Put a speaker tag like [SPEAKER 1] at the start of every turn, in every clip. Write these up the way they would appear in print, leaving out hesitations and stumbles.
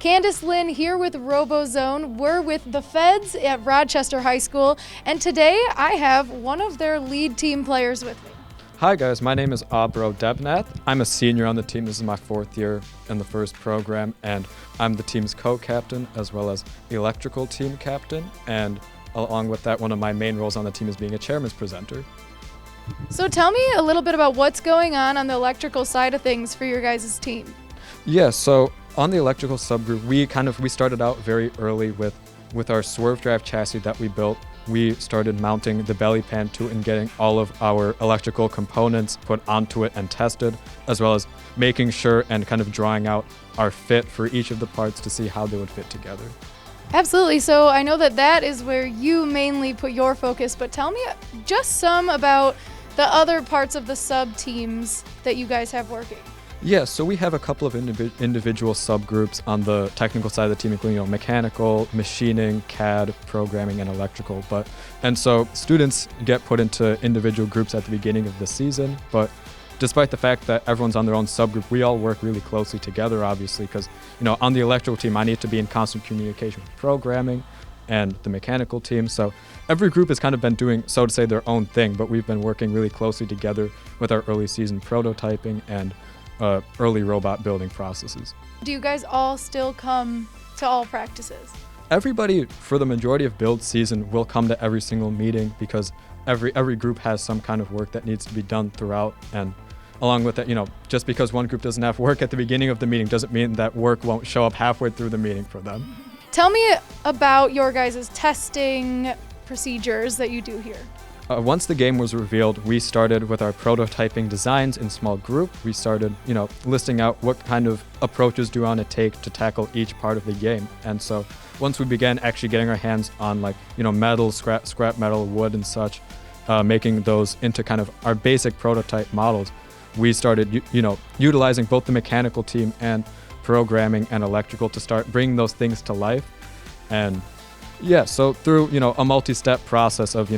[SPEAKER 1] Candace Lynn here with RoboZone. We're with the FEDS at Rochester High School, and today I have one of their lead team players with me.
[SPEAKER 2] Hi guys, my name is Ahbro. I'm a senior on the team. This is my 4th year in the first program, and I'm the team's co-captain as well as electrical team captain, and along with that, one of my main roles on the team is being a chairman's presenter.
[SPEAKER 1] So tell me a little bit about what's going on the electrical side of things for your guys' team.
[SPEAKER 2] Yeah, so on the electrical subgroup, we started out very early with our swerve drive chassis that we built. We started mounting the belly pan to and getting all of our electrical components put onto it and tested, as well as making sure and kind of drawing out our fit for each of the parts to see how they would fit together.
[SPEAKER 1] Absolutely. So I know that is where you mainly put your focus, but tell me just some about the other parts of the sub-teams that you guys have working.
[SPEAKER 2] Yeah, so we have a couple of individual subgroups on the technical side of the team, including mechanical, machining, CAD, programming, and electrical. And so students get put into individual groups at the beginning of the season, but despite the fact that everyone's on their own subgroup, we all work really closely together, obviously, because on the electrical team, I need to be in constant communication with programming and the mechanical team. So every group has kind of been doing, so to say, their own thing, but we've been working really closely together with our early season prototyping and early robot building processes.
[SPEAKER 1] Do you guys all still come to all practices?
[SPEAKER 2] Everybody, for the majority of build season, will come to every single meeting because every group has some kind of work that needs to be done throughout. And along with that, just because one group doesn't have work at the beginning of the meeting doesn't mean that work won't show up halfway through the meeting for them.
[SPEAKER 1] Tell me about your guys' testing procedures that you do here.
[SPEAKER 2] Once the game was revealed, we started with our prototyping designs in small group. We started, listing out what kind of approaches do we want to take to tackle each part of the game. And so once we began actually getting our hands on metal, scrap metal, wood and such, making those into kind of our basic prototype models, we started, utilizing both the mechanical team and programming and electrical to start bringing those things to life. And yeah, so through, a multi-step process of,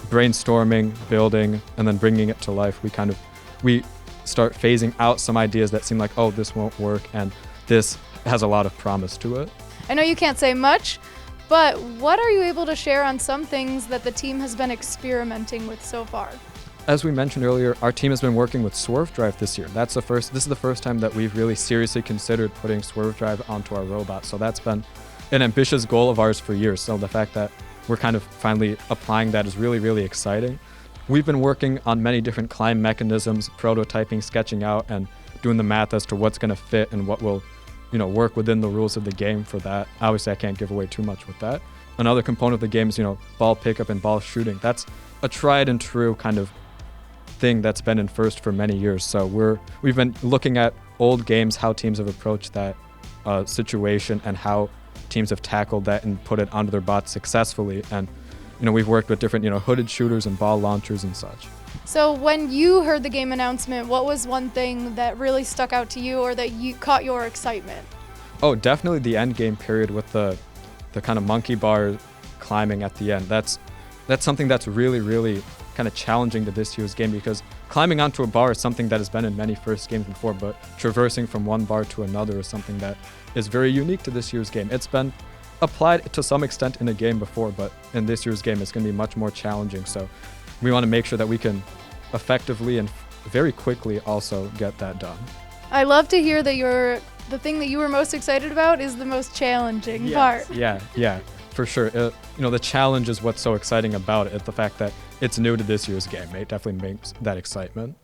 [SPEAKER 2] brainstorming, building, and then bringing it to life, we start phasing out some ideas that seem like, oh, this won't work, and this has a lot of promise to it.
[SPEAKER 1] I know you can't say much, but what are you able to share on some things that the team has been experimenting with so far?
[SPEAKER 2] As we mentioned earlier, our team has been working with swerve drive this year. This is the first time that we've really seriously considered putting swerve drive onto our robot. So that's been an ambitious goal of ours for years. So the fact that we're kind of finally applying that is really, really exciting. We've been working on many different climb mechanisms, prototyping, sketching out, and doing the math as to what's going to fit and what will, work within the rules of the game for that. Obviously, I can't give away too much with that. Another component of the game is, ball pickup and ball shooting. That's a tried and true kind of thing that's been in first for many years. So we've been looking at old games, how teams have approached that situation, and how teams have tackled that and put it onto their bots successfully. And we've worked with different hooded shooters and ball launchers and such.
[SPEAKER 1] So when you heard the game announcement, what was one thing that really stuck out to you or that you caught your excitement?
[SPEAKER 2] Oh, definitely the end game period with the kind of monkey bar climbing at the end. That's something that's really, really kind of challenging to this year's game, because climbing onto a bar is something that has been in many first games before, but traversing from one bar to another is something that is very unique to this year's game. It's been applied to some extent in a game before, but in this year's game it's going to be much more challenging. So we want to make sure that we can effectively and very quickly also get that done.
[SPEAKER 1] I love to hear that the thing that you were most excited about is the most challenging part.
[SPEAKER 2] Yeah, for sure. The challenge is what's so exciting about it. The fact that it's new to this year's game, it definitely makes that excitement.